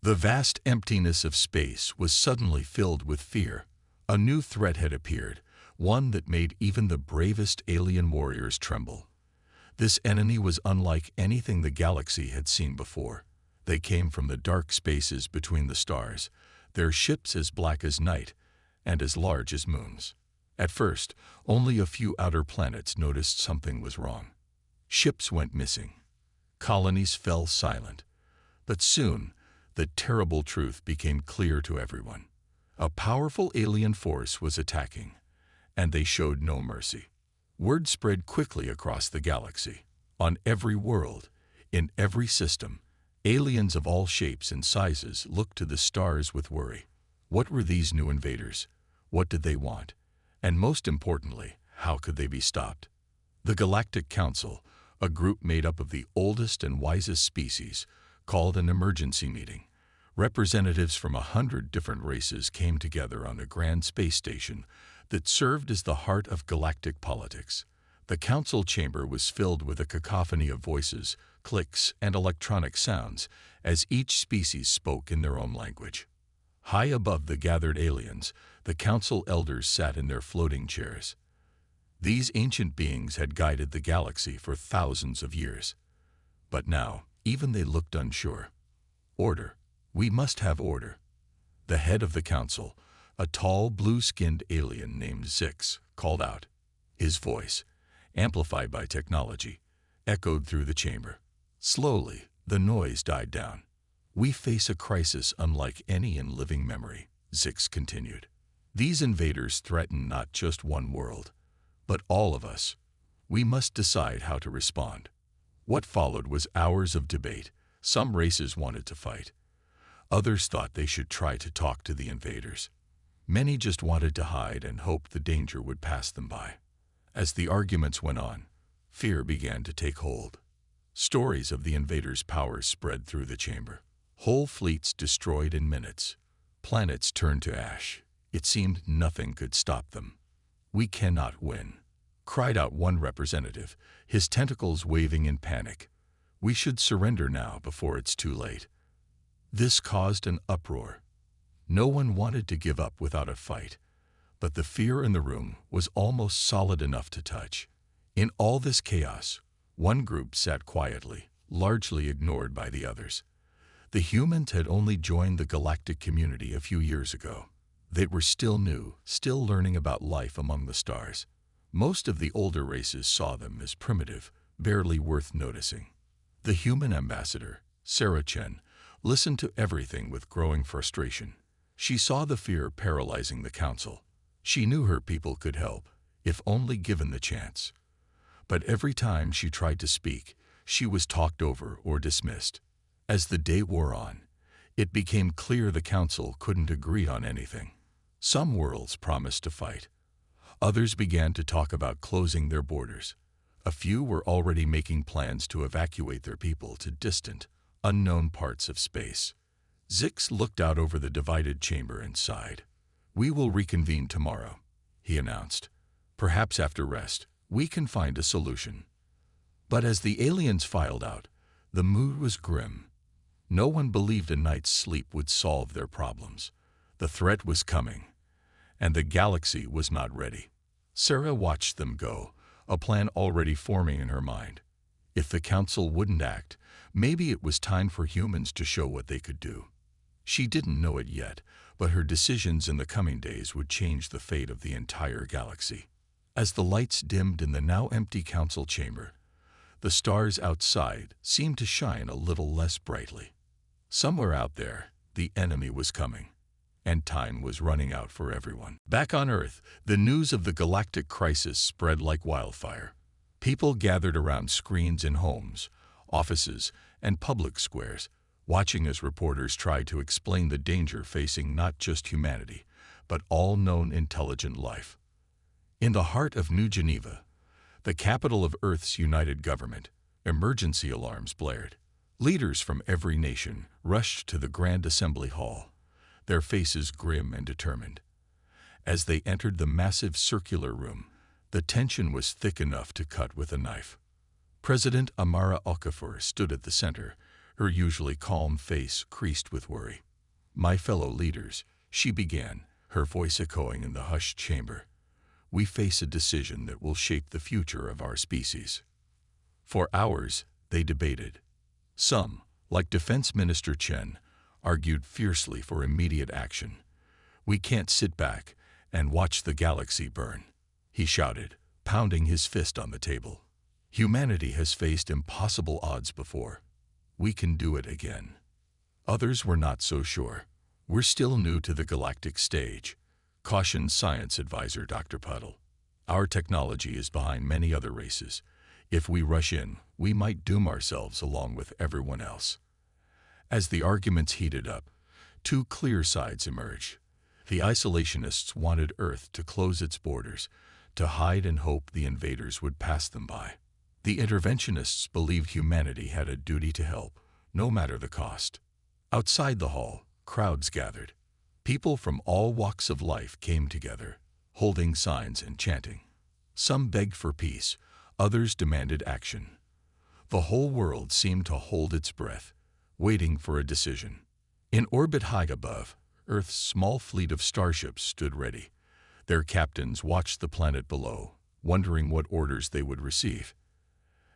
The vast emptiness of space was suddenly filled with fear. A new threat had appeared, one that made even the bravest alien warriors tremble. This enemy was unlike anything the galaxy had seen before. They came from the dark spaces between the stars, their ships as black as night and as large as moons. At first, only a few outer planets noticed something was wrong. Ships went missing. Colonies fell silent. But soon, the terrible truth became clear to everyone. A powerful alien force was attacking, and they showed no mercy. Word spread quickly across the galaxy. On every world, in every system, aliens of all shapes and sizes looked to the stars with worry. What were these new invaders? What did they want? And most importantly, how could they be stopped? The Galactic Council, a group made up of the oldest and wisest species, called an emergency meeting. Representatives from 100 different races came together on a grand space station that served as the heart of galactic politics. The council chamber was filled with a cacophony of voices, clicks, and electronic sounds as each species spoke in their own language. High above the gathered aliens, the council elders sat in their floating chairs. These ancient beings had guided the galaxy for thousands of years. But now, even they looked unsure. Order. We must have order. The head of the council, a tall, blue-skinned alien named Zix, called out. His voice, amplified by technology, echoed through the chamber. Slowly, the noise died down. We face a crisis unlike any in living memory, Zix continued. These invaders threaten not just one world, but all of us. We must decide how to respond. What followed was hours of debate. Some races wanted to fight. Others thought they should try to talk to the invaders. Many just wanted to hide and hope the danger would pass them by. As the arguments went on, fear began to take hold. Stories of the invaders' power spread through the chamber. Whole fleets destroyed in minutes. Planets turned to ash. It seemed nothing could stop them. We cannot win, cried out one representative, his tentacles waving in panic. We should surrender now before it's too late. This caused an uproar. No one wanted to give up without a fight, but the fear in the room was almost solid enough to touch. In all this chaos, one group sat quietly, largely ignored by the others. The humans had only joined the galactic community a few years ago. They were still new, still learning about life among the stars. Most of the older races saw them as primitive, barely worth noticing. The human ambassador, Sarah Chen, listened to everything with growing frustration. She saw the fear paralyzing the council. She knew her people could help, if only given the chance. But every time she tried to speak, she was talked over or dismissed. As the day wore on, it became clear the council couldn't agree on anything. Some worlds promised to fight. Others began to talk about closing their borders. A few were already making plans to evacuate their people to distant, unknown parts of space. Zix looked out over the divided chamber and sighed. We will reconvene tomorrow, he announced. Perhaps after rest, we can find a solution. But as the aliens filed out, the mood was grim. No one believed a night's sleep would solve their problems. The threat was coming, and the galaxy was not ready. Sarah watched them go, a plan already forming in her mind. If the council wouldn't act, maybe it was time for humans to show what they could do. She didn't know it yet, but her decisions in the coming days would change the fate of the entire galaxy. As the lights dimmed in the now empty council chamber, the stars outside seemed to shine a little less brightly. Somewhere out there, the enemy was coming, and time was running out for everyone. Back on Earth, the news of the galactic crisis spread like wildfire. People gathered around screens in homes, offices, and public squares, watching as reporters tried to explain the danger facing not just humanity, but all known intelligent life. In the heart of New Geneva, the capital of Earth's united government, emergency alarms blared. Leaders from every nation rushed to the Grand Assembly Hall, their faces grim and determined. As they entered the massive circular room, the tension was thick enough to cut with a knife. President Amara Okafor stood at the center, her usually calm face creased with worry. "My fellow leaders," she began, her voice echoing in the hushed chamber, "we face a decision that will shape the future of our species." For hours, they debated. Some, like Defense Minister Chen, argued fiercely for immediate action. "We can't sit back and watch the galaxy burn," he shouted, pounding his fist on the table. "Humanity has faced impossible odds before. We can do it again." Others were not so sure. "We're still new to the galactic stage," cautioned science advisor Dr. Puddle. "Our technology is behind many other races. If we rush in, we might doom ourselves along with everyone else." As the arguments heated up, two clear sides emerged. The isolationists wanted Earth to close its borders, to hide and hope the invaders would pass them by. The interventionists believed humanity had a duty to help, no matter the cost. Outside the hall, crowds gathered. People from all walks of life came together, holding signs and chanting. Some begged for peace, others demanded action. The whole world seemed to hold its breath, waiting for a decision. In orbit high above, Earth's small fleet of starships stood ready. Their captains watched the planet below, wondering what orders they would receive.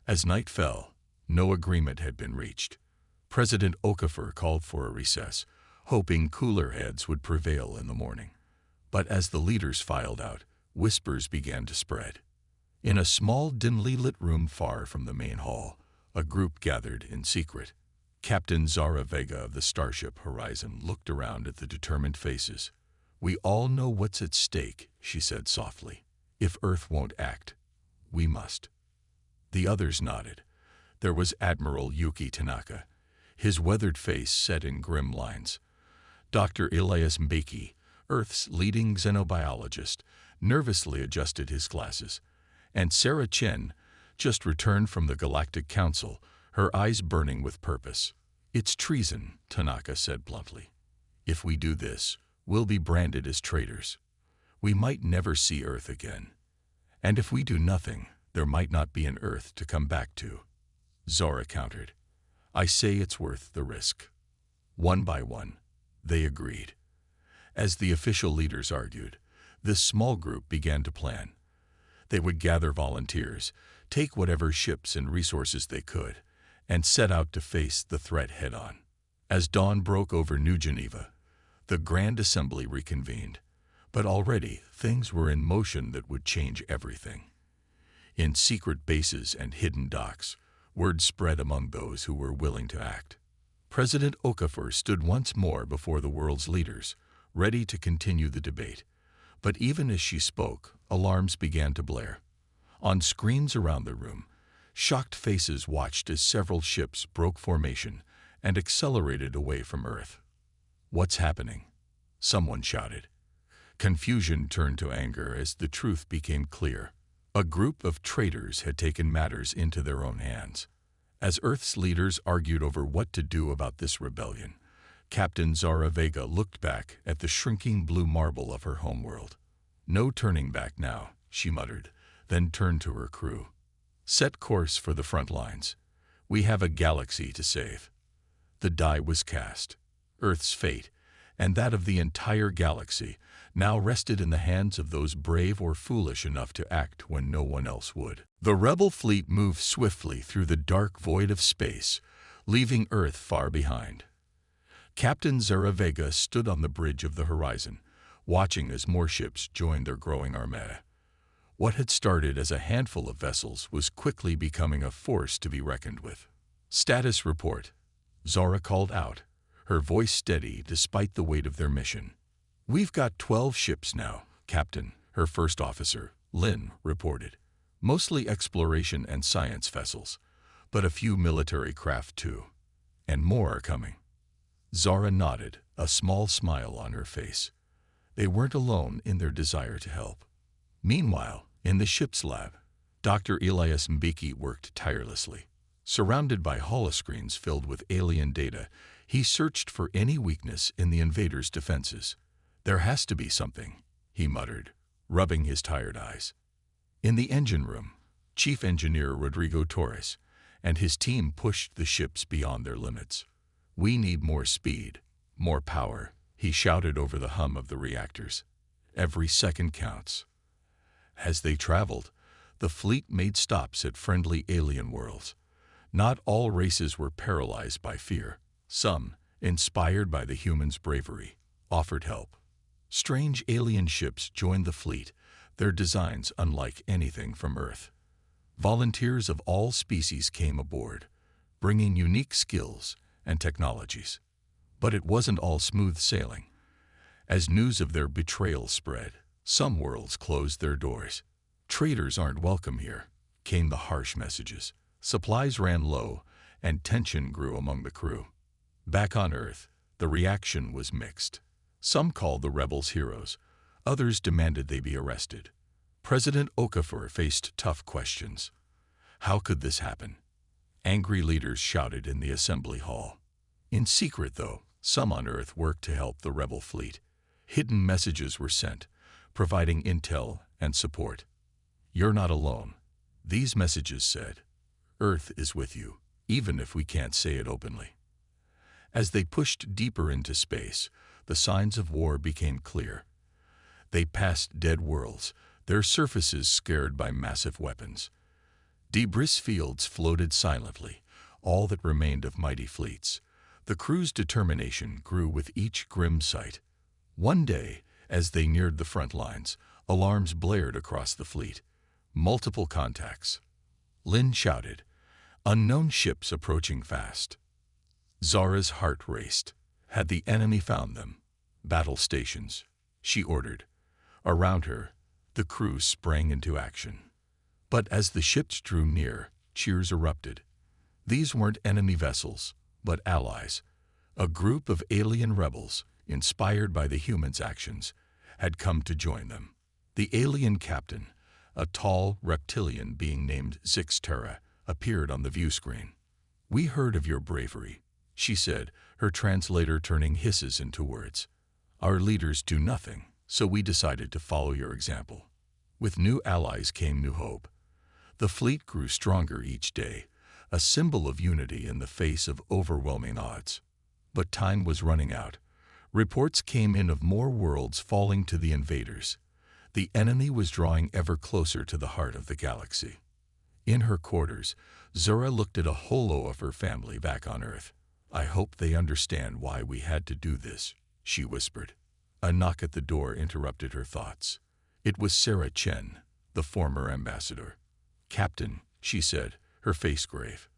As night fell, no agreement had been reached. President Okafor called for a recess, hoping cooler heads would prevail in the morning. But as the leaders filed out, whispers began to spread. In a small, dimly lit room far from the main hall, a group gathered in secret. Captain Zara Vega of the starship Horizon looked around at the determined faces. "We all know what's at stake," she said softly. "If Earth won't act, we must." The others nodded. There was Admiral Yuki Tanaka, his weathered face set in grim lines. Dr. Elias Mbeki, Earth's leading xenobiologist, nervously adjusted his glasses. And Sarah Chen, just returned from the Galactic Council, her eyes burning with purpose. "It's treason," Tanaka said bluntly. "If we do this, we'll be branded as traitors. We might never see Earth again. And if we do nothing, there might not be an Earth to come back to." Zora countered. "I say it's worth the risk." One by one, they agreed. As the official leaders argued, this small group began to plan. They would gather volunteers, take whatever ships and resources they could, and set out to face the threat head-on. As dawn broke over New Geneva, the Grand Assembly reconvened, but already things were in motion that would change everything. In secret bases and hidden docks, word spread among those who were willing to act. President Okafor stood once more before the world's leaders, ready to continue the debate. But even as she spoke, alarms began to blare. On screens around the room, shocked faces watched as several ships broke formation and accelerated away from Earth. "What's happening?" someone shouted. Confusion turned to anger as the truth became clear. A group of traitors had taken matters into their own hands. As Earth's leaders argued over what to do about this rebellion, Captain Zara Vega looked back at the shrinking blue marble of her homeworld. "No turning back now," she muttered, then turned to her crew. "Set course for the front lines. We have a galaxy to save." The die was cast. Earth's fate, and that of the entire galaxy, now rested in the hands of those brave or foolish enough to act when no one else would. The rebel fleet moved swiftly through the dark void of space, leaving Earth far behind. Captain Zara Vega stood on the bridge of the Horizon, watching as more ships joined their growing armada. What had started as a handful of vessels was quickly becoming a force to be reckoned with. "Status report," Zara called out, her voice steady despite the weight of their mission. "We've got 12 ships now, Captain," her first officer, Lin, reported. "Mostly exploration and science vessels, but a few military craft too. And more are coming." Zara nodded, a small smile on her face. They weren't alone in their desire to help. Meanwhile, in the ship's lab, Dr. Elias Mbeki worked tirelessly. Surrounded by holoscreens filled with alien data, he searched for any weakness in the invaders' defenses. "There has to be something," he muttered, rubbing his tired eyes. In the engine room, Chief Engineer Rodrigo Torres, and his team pushed the ships beyond their limits. "We need more speed, more power," he shouted over the hum of the reactors. "Every second counts." As they traveled, the fleet made stops at friendly alien worlds. Not all races were paralyzed by fear. Some, inspired by the humans' bravery, offered help. Strange alien ships joined the fleet, their designs unlike anything from Earth. Volunteers of all species came aboard, bringing unique skills and technologies. But it wasn't all smooth sailing. As news of their betrayal spread, some worlds closed their doors. "Traitors aren't welcome here," came the harsh messages. Supplies ran low, and tension grew among the crew. Back on Earth, the reaction was mixed. Some called the rebels heroes. Others demanded they be arrested. President Okafor faced tough questions. How could this happen? Angry leaders shouted in the assembly hall. In secret, though, some on Earth worked to help the rebel fleet. Hidden messages were sent, providing intel and support. "You're not alone," these messages said. "Earth is with you, even if we can't say it openly." As they pushed deeper into space, the signs of war became clear. They passed dead worlds, their surfaces scarred by massive weapons. Debris fields floated silently, all that remained of mighty fleets. The crew's determination grew with each grim sight. One day, as they neared the front lines, alarms blared across the fleet. Multiple contacts. Lin shouted, "Unknown ships approaching fast." Zara's heart raced. Had the enemy found them? "Battle stations," she ordered. Around her, the crew sprang into action. But as the ships drew near, cheers erupted. These weren't enemy vessels, but allies. A group of alien rebels, inspired by the humans' actions, had come to join them. The alien captain, a tall reptilian being named Zixterra, appeared on the view screen. "We heard of your bravery," she said, her translator turning hisses into words. "Our leaders do nothing, so we decided to follow your example." With new allies came new hope. The fleet grew stronger each day, a symbol of unity in the face of overwhelming odds. But time was running out. Reports came in of more worlds falling to the invaders. The enemy was drawing ever closer to the heart of the galaxy. In her quarters, Zura looked at a holo of her family back on Earth. "I hope they understand why we had to do this," she whispered. A knock at the door interrupted her thoughts. It was Sarah Chen, the former ambassador. "Captain," she said, her face grave,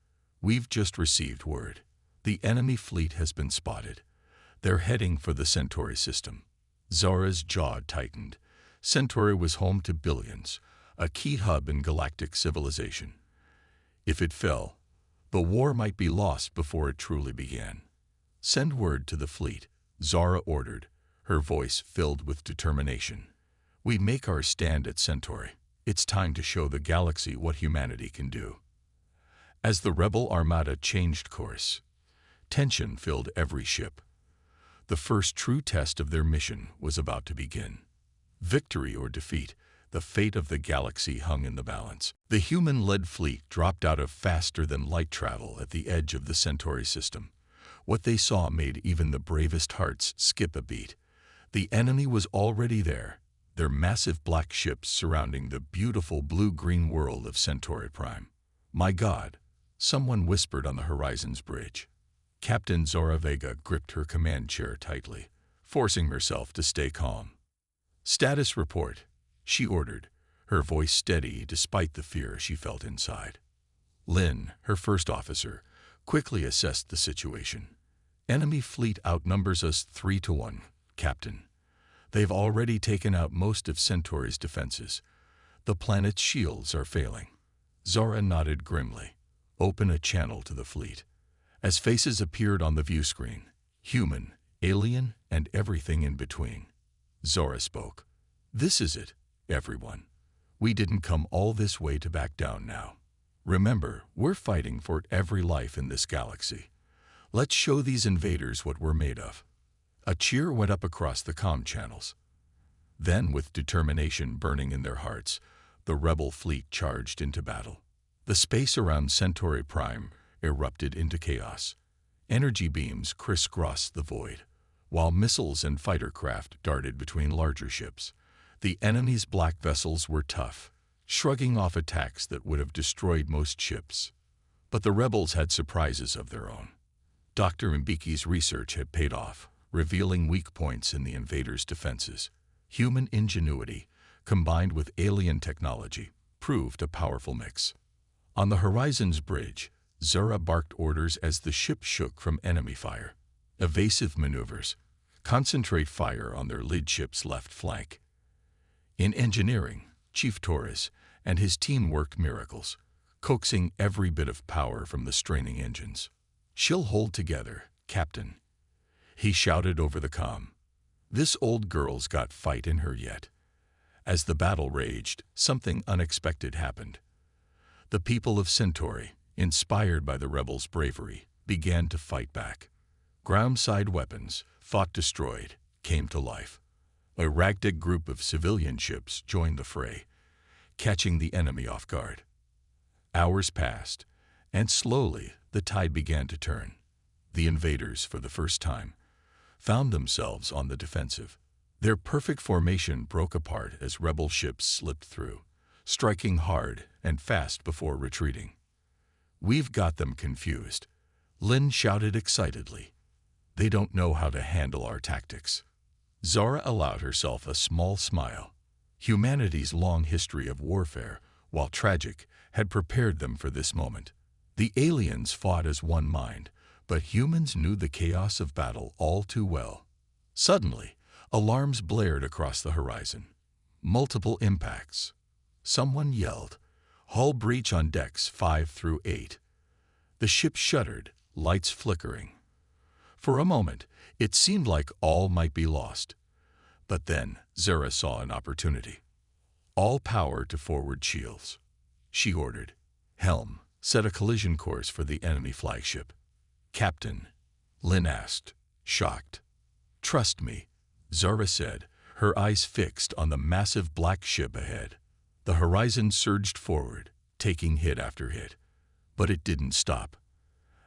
"we've just received word. The enemy fleet has been spotted. They're heading for the Centauri system." Zara's jaw tightened. Centauri was home to billions, a key hub in galactic civilization. If it fell, the war might be lost before it truly began. "Send word to the fleet," Zara ordered, her voice filled with determination. "We make our stand at Centauri. It's time to show the galaxy what humanity can do." As the rebel armada changed course, tension filled every ship. The first true test of their mission was about to begin. Victory or defeat, the fate of the galaxy hung in the balance. The human-led fleet dropped out of faster-than-light travel at the edge of the Centauri system. What they saw made even the bravest hearts skip a beat. The enemy was already there, their massive black ships surrounding the beautiful blue-green world of Centauri Prime. "My God," someone whispered on the horizon's bridge. Captain Zora Vega gripped her command chair tightly, forcing herself to stay calm. "Status report," she ordered, her voice steady despite the fear she felt inside. Lin, her first officer, quickly assessed the situation. "Enemy fleet outnumbers us 3-1, Captain. They've already taken out most of Centauri's defenses. The planet's shields are failing." Zora nodded grimly. "Open a channel to the fleet." As faces appeared on the view screen, human, alien, and everything in between, Zora spoke. "This is it, everyone. We didn't come all this way to back down now. Remember, we're fighting for every life in this galaxy. Let's show these invaders what we're made of." A cheer went up across the comm channels. Then, with determination burning in their hearts, the rebel fleet charged into battle. The space around Centauri Prime erupted into chaos. Energy beams crisscrossed the void, while missiles and fighter craft darted between larger ships. The enemy's black vessels were tough, shrugging off attacks that would have destroyed most ships. But the rebels had surprises of their own. Dr. Mbiki's research had paid off, revealing weak points in the invaders' defenses. Human ingenuity, combined with alien technology, proved a powerful mix. On the Horizon's bridge, Zura barked orders as the ship shook from enemy fire. Evasive maneuvers. Concentrate fire on their lead ship's left flank. In engineering, Chief Torres and his team worked miracles, coaxing every bit of power from the straining engines. "She'll hold together, Captain," he shouted over the comm. "This old girl's got fight in her yet." As the battle raged, something unexpected happened. The people of Centauri, inspired by the rebels' bravery, began to fight back. Ground-side weapons, thought destroyed, came to life. A ragtag group of civilian ships joined the fray, catching the enemy off guard. Hours passed, and slowly the tide began to turn. The invaders, for the first time, found themselves on the defensive. Their perfect formation broke apart as rebel ships slipped through, striking hard and fast before retreating. "We've got them confused," Lin shouted excitedly. "They don't know how to handle our tactics." Zara allowed herself a small smile. Humanity's long history of warfare, while tragic, had prepared them for this moment. The aliens fought as one mind, but humans knew the chaos of battle all too well. Suddenly, alarms blared across the horizon. Multiple impacts. Someone yelled, "Hull breach on decks 5 through 8. The ship shuddered, lights flickering. For a moment, it seemed like all might be lost. But then, Zara saw an opportunity. "All power to forward shields," she ordered. "Helm, set a collision course for the enemy flagship." "Captain?" Lin asked, shocked. "Trust me," Zara said, her eyes fixed on the massive black ship ahead. The horizon surged forward, taking hit after hit. But it didn't stop.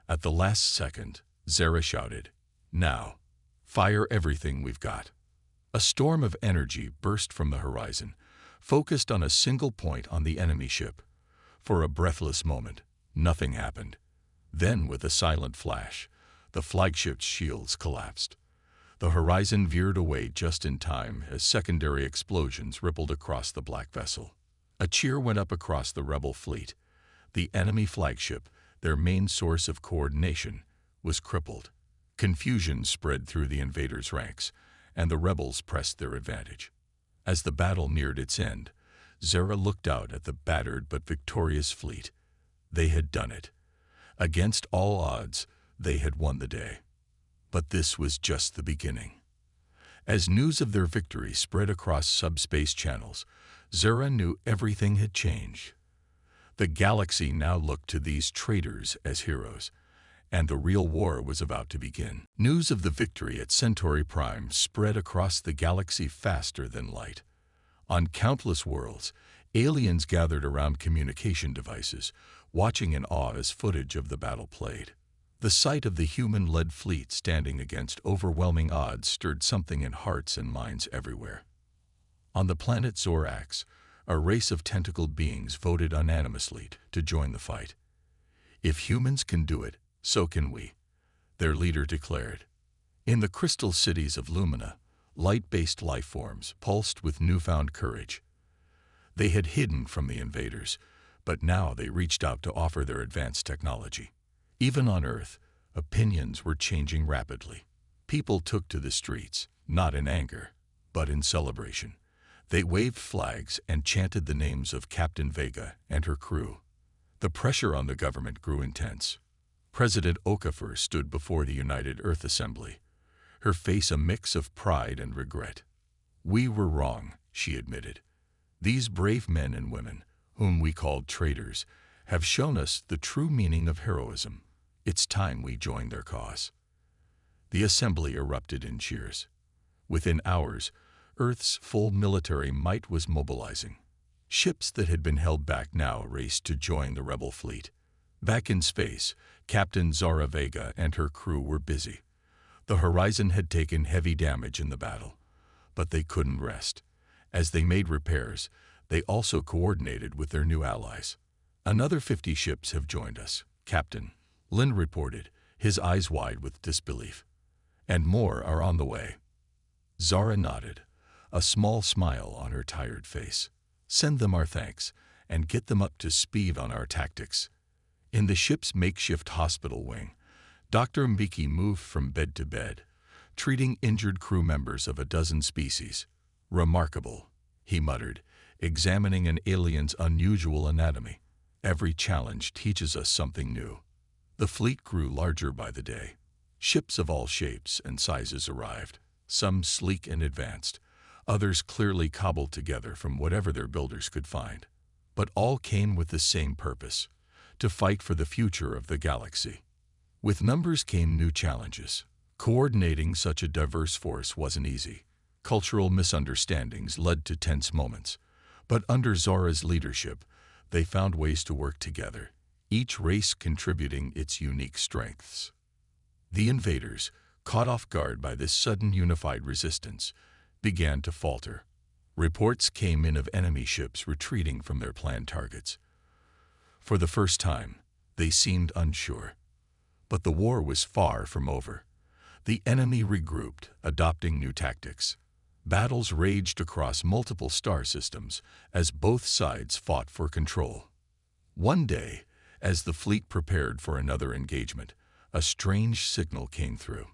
At the last second, Zara shouted, "Now, fire everything we've got." A storm of energy burst from the horizon, focused on a single point on the enemy ship. For a breathless moment, nothing happened. Then, with a silent flash, the flagship's shields collapsed. The horizon veered away just in time as secondary explosions rippled across the black vessel. A cheer went up across the rebel fleet. The enemy flagship, their main source of coordination, was crippled. Confusion spread through the invaders' ranks, and the rebels pressed their advantage. As the battle neared its end, Zara looked out at the battered but victorious fleet. They had done it. Against all odds, they had won the day. But this was just the beginning. As news of their victory spread across subspace channels, Zara knew everything had changed. The galaxy now looked to these traitors as heroes, and the real war was about to begin. News of the victory at Centauri Prime spread across the galaxy faster than light. On countless worlds, aliens gathered around communication devices, watching in awe as footage of the battle played. The sight of the human-led fleet standing against overwhelming odds stirred something in hearts and minds everywhere. On the planet Zorax, a race of tentacled beings voted unanimously to join the fight. "If humans can do it, so can we," their leader declared. In the crystal cities of Lumina, light-based life forms pulsed with newfound courage. They had hidden from the invaders, but now they reached out to offer their advanced technology. Even on Earth, opinions were changing rapidly. People took to the streets, not in anger, but in celebration. They waved flags and chanted the names of Captain Vega and her crew. The pressure on the government grew intense. President Okafor stood before the United Earth Assembly, her face a mix of pride and regret. "We were wrong," she admitted. "These brave men and women, whom we called traitors, have shown us the true meaning of heroism. It's time we joined their cause." The assembly erupted in cheers. Within hours, Earth's full military might was mobilizing. Ships that had been held back now raced to join the rebel fleet. Back in space, Captain Zara Vega and her crew were busy. The Horizon had taken heavy damage in the battle, but they couldn't rest. As they made repairs, they also coordinated with their new allies. "Another 50 ships have joined us," Captain Lin reported, his eyes wide with disbelief. "And more are on the way." Zara nodded, a small smile on her tired face. "Send them our thanks, and get them up to speed on our tactics." In the ship's makeshift hospital wing, Dr. Mbiki moved from bed to bed, treating injured crew members of a dozen species. "Remarkable," he muttered, examining an alien's unusual anatomy. "Every challenge teaches us something new." The fleet grew larger by the day. Ships of all shapes and sizes arrived, some sleek and advanced, others clearly cobbled together from whatever their builders could find. But all came with the same purpose: to fight for the future of the galaxy. With numbers came new challenges. Coordinating such a diverse force wasn't easy. Cultural misunderstandings led to tense moments. But under Zara's leadership, they found ways to work together, each race contributing its unique strengths. The invaders, caught off guard by this sudden unified resistance, began to falter. Reports came in of enemy ships retreating from their planned targets. For the first time, they seemed unsure. But the war was far from over. The enemy regrouped, adopting new tactics. Battles raged across multiple star systems as both sides fought for control. One day, as the fleet prepared for another engagement, a strange signal came through.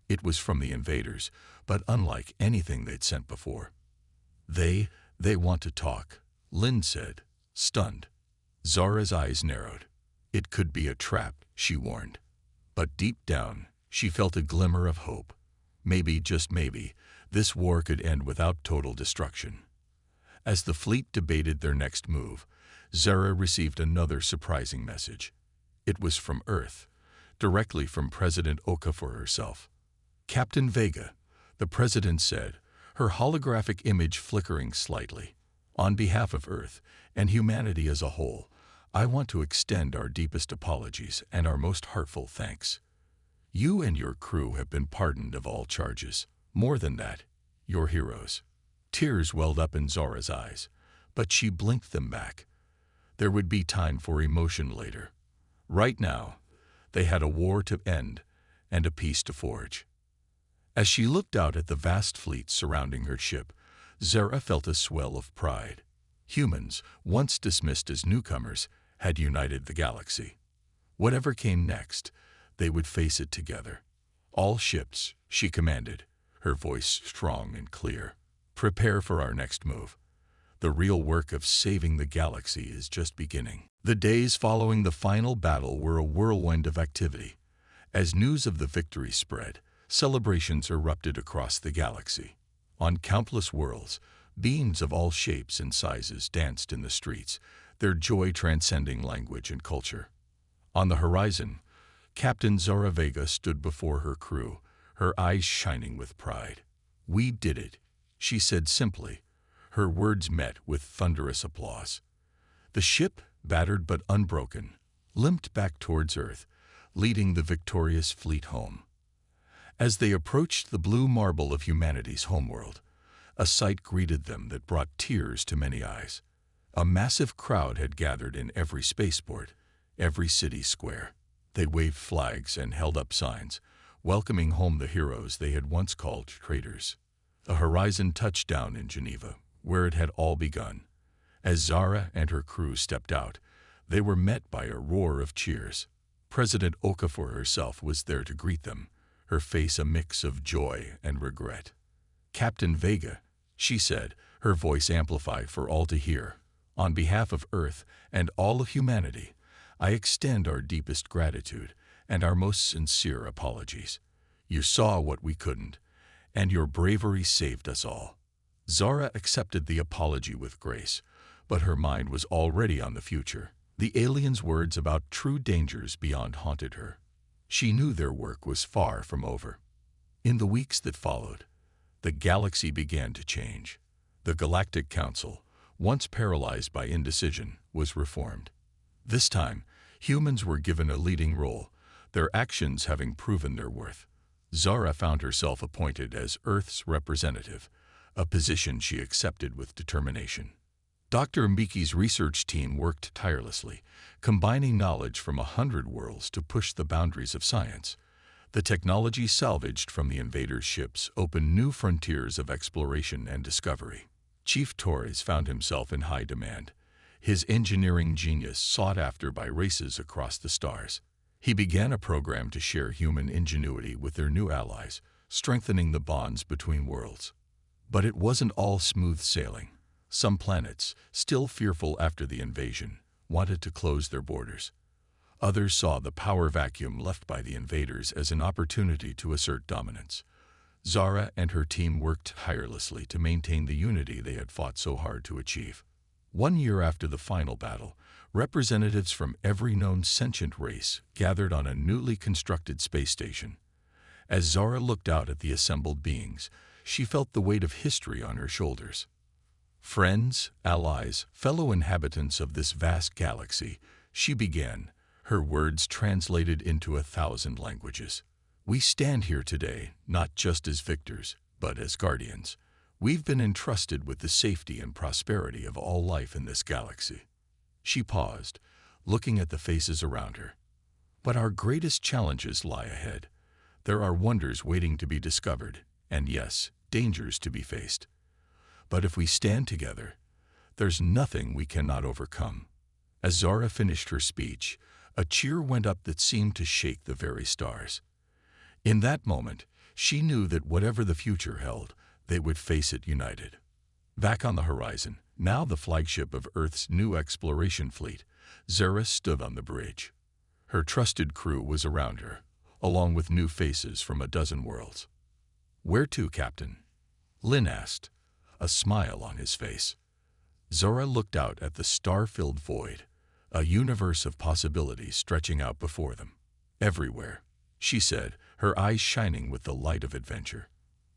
It was from the invaders, but unlike anything they'd sent before. They want to talk," Lin said, stunned. Zara's eyes narrowed. It could be a trap, she warned. But deep down, she felt a glimmer of hope. Maybe, just maybe, this war could end without total destruction. As the fleet debated their next move, Zara received another surprising message. It was from Earth, directly from President Okafor herself. "Captain Vega," the president said, her holographic image flickering slightly. "On behalf of Earth and humanity as a whole, I want to extend our deepest apologies and our most heartfelt thanks. You and your crew have been pardoned of all charges. More than that, you're heroes." Tears welled up in Zara's eyes, but she blinked them back. There would be time for emotion later. Right now, they had a war to end and a peace to forge. As she looked out at the vast fleet surrounding her ship, Zara felt a swell of pride. Humans, once dismissed as newcomers, had united the galaxy. Whatever came next, they would face it together. "All ships," she commanded, her voice strong and clear. "Prepare for our next move. The real work of saving the galaxy is just beginning." The days following the final battle were a whirlwind of activity. As news of the victory spread, celebrations erupted across the galaxy. On countless worlds, beings of all shapes and sizes danced in the streets, their joy transcending language and culture. On the horizon, Captain Zara Vega stood before her crew, her eyes shining with pride. "We did it," she said simply. Her words met with thunderous applause. The ship, battered but unbroken, limped back towards Earth, leading the victorious fleet home. As they approached the blue marble of humanity's homeworld, a sight greeted them that brought tears to many eyes. A massive crowd had gathered in every spaceport, every city square. They waved flags and held up signs, welcoming home the heroes they had once called traitors. A Horizon touched down in Geneva, where it had all begun. As Zara and her crew stepped out, they were met by a roar of cheers. President Okafor herself was there to greet them, her face a mix of joy and regret. "Captain Vega," she said, her voice amplified for all to hear, "on behalf of Earth and all of humanity, I extend our deepest gratitude and our most sincere apologies. You saw what we couldn't, and your bravery saved us all." Zara accepted the apology with grace, but her mind was already on the future. The aliens' words about true dangers beyond haunted her. She knew their work was far from over. In the weeks that followed, the galaxy began to change. The Galactic Council, once paralyzed by indecision, was reformed. This time, humans were given a leading role, their actions having proven their worth. Zara found herself appointed as Earth's representative, a position she accepted with determination. Dr. Mbiki's research team worked tirelessly, combining knowledge from 100 worlds to push the boundaries of science. The technology salvaged from the invaders' ships opened new frontiers of exploration and discovery. Chief Torres found himself in high demand, his engineering genius sought after by races across the stars. He began a program to share human ingenuity with their new allies, strengthening the bonds between worlds. But it wasn't all smooth sailing. Some planets, still fearful after the invasion, wanted to close their borders. Others saw the power vacuum left by the invaders as an opportunity to assert dominance. Zara and her team worked tirelessly to maintain the unity they had fought so hard to achieve. 1 year after the final battle, representatives from every known sentient race gathered on a newly constructed space station. As Zara looked out at the assembled beings, she felt the weight of history on her shoulders. Friends, allies, fellow inhabitants of this vast galaxy, she began, her words translated into 1,000 languages. We stand here today, not just as victors, but as guardians. We've been entrusted with the safety and prosperity of all life in this galaxy. She paused, looking at the faces around her. But our greatest challenges lie ahead. There are wonders waiting to be discovered, and yes, dangers to be faced. But if we stand together, there's nothing we cannot overcome. As Zara finished her speech, a cheer went up that seemed to shake the very stars. In that moment, she knew that whatever the future held, they would face it united. Back on the horizon, now the flagship of Earth's new exploration fleet, Zara stood on the bridge. Her trusted crew was around her, along with new faces from a dozen worlds. "Where to, Captain?" Lin asked, a smile on his face. Zara looked out at the star-filled void, a universe of possibilities stretching out before them. "Everywhere," she said, her eyes shining with the light of adventure.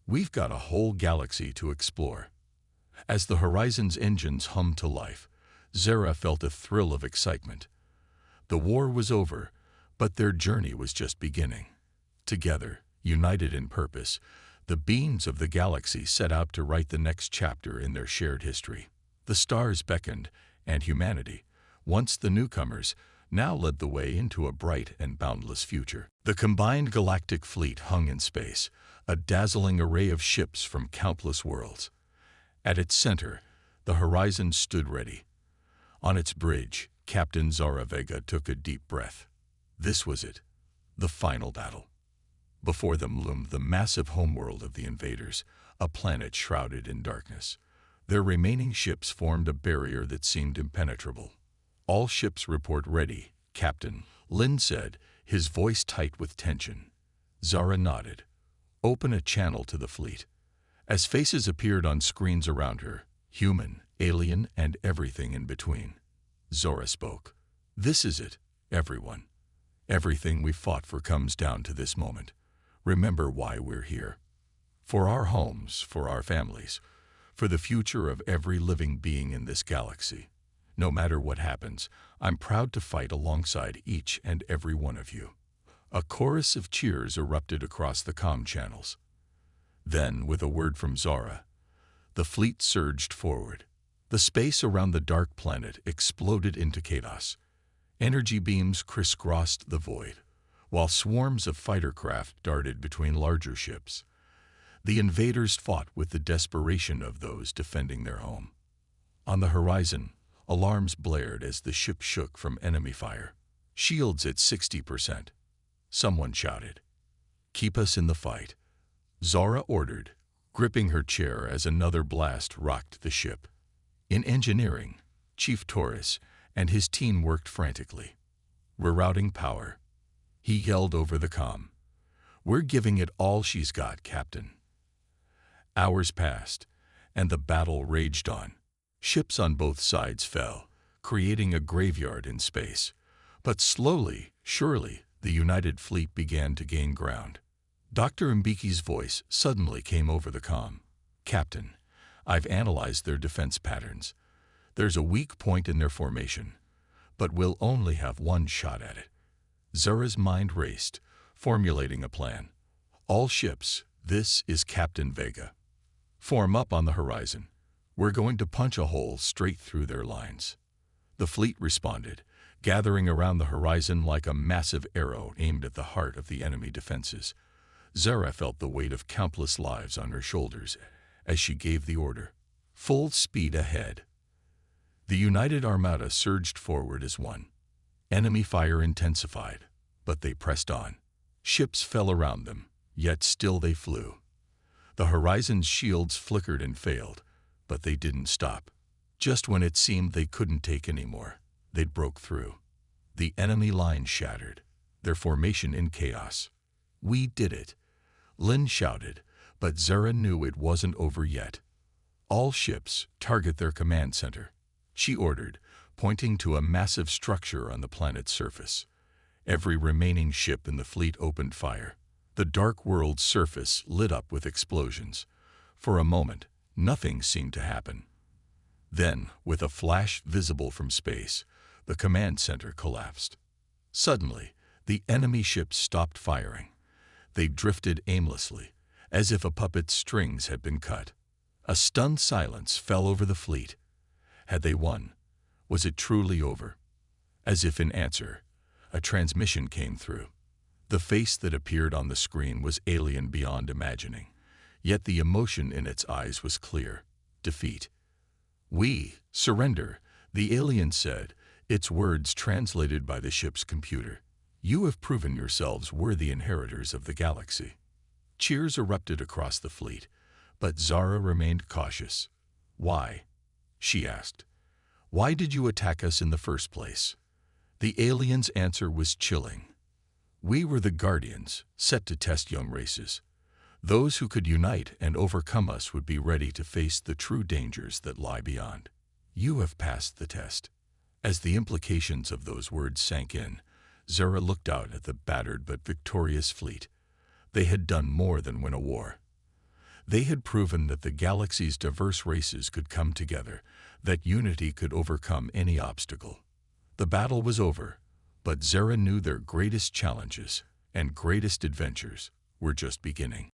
"We've got a whole galaxy to explore." As the horizon's engines hummed to life, Zara felt a thrill of excitement. The war was over, but their journey was just beginning. Together, united in purpose, the beings of the galaxy set out to write the next chapter in their shared history. The stars beckoned, and humanity, once the newcomers, now led the way into a bright and boundless future. The combined galactic fleet hung in space, a dazzling array of ships from countless worlds. At its center, the horizon stood ready. On its bridge, Captain Zara Vega took a deep breath. This was it, the final battle. Before them loomed the massive homeworld of the invaders, a planet shrouded in darkness. Their remaining ships formed a barrier that seemed impenetrable. "All ships report ready, Captain," Lin said, his voice tight with tension. Zara nodded. "Open a channel to the fleet." As faces appeared on screens around her, human, alien, and everything in between, Zara spoke. "This is it, everyone. Everything we fought for comes down to this moment. Remember why we're here. For our homes, for our families, for the future of every living being in this galaxy. No matter what happens, I'm proud to fight alongside each and every one of you." A chorus of cheers erupted across the comm channels. Then, with a word from Zara, the fleet surged forward. The space around the dark planet exploded into chaos. Energy beams crisscrossed the void, while swarms of fighter craft darted between larger ships. The invaders fought with the desperation of those defending their home. On the horizon, alarms blared as the ship shook from enemy fire. "Shields at 60%. Someone shouted. "Keep us in the fight," Zara ordered, gripping her chair as another blast rocked the ship. In engineering, Chief Torres and his team worked frantically. "Rerouting power," he yelled over the comm. "We're giving it all she's got, Captain." Hours passed, and the battle raged on. Ships on both sides fell, creating a graveyard in space. But slowly, surely, the united fleet began to gain ground. Dr. Mbiki's voice suddenly came over the comm. "Captain, I've analyzed their defense patterns. There's a weak point in their formation, but we'll only have one shot at it. Zura's mind raced, formulating a plan. All ships, this is Captain Vega. Form up on the horizon. We're going to punch a hole straight through their lines. The fleet responded, gathering around the horizon like a massive arrow aimed at the heart of the enemy defenses. Zura felt the weight of countless lives on her shoulders as she gave the order. Full speed ahead. The United Armada surged forward as one. Enemy fire intensified, but they pressed on. Ships fell around them, yet still they flew. The horizon's shields flickered and failed, but they didn't stop. Just when it seemed they couldn't take any more, they broke through. The enemy line shattered, their formation in chaos. "We did it," Lynn shouted, but Zura knew it wasn't over yet. "All ships, target their command center," she ordered, pointing to a massive structure on the planet's surface. Every remaining ship in the fleet opened fire. The dark world's surface lit up with explosions. For a moment, nothing seemed to happen. Then, with a flash visible from space, the command center collapsed. Suddenly, the enemy ships stopped firing. They drifted aimlessly, as if a puppet's strings had been cut. A stunned silence fell over the fleet. Had they won? Was it truly over? As if in answer, a transmission came through. The face that appeared on the screen was alien beyond imagining, yet the emotion in its eyes was clear: defeat. "We surrender," the alien said, its words translated by the ship's computer. "You have proven yourselves worthy inheritors of the galaxy." Cheers erupted across the fleet, but Zara remained cautious. "Why?" she asked. "Why did you attack us in the first place?" The alien's answer was chilling. "We were the guardians, set to test young races. Those who could unite and overcome us would be ready to face the true dangers that lie beyond. You have passed the test." As the implications of those words sank in, Zura looked out at the battered but victorious fleet. They had done more than win a war. They had proven that the galaxy's diverse races could come together, that unity could overcome any obstacle. The battle was over, but Zura knew their greatest challenges and greatest adventures were just beginning.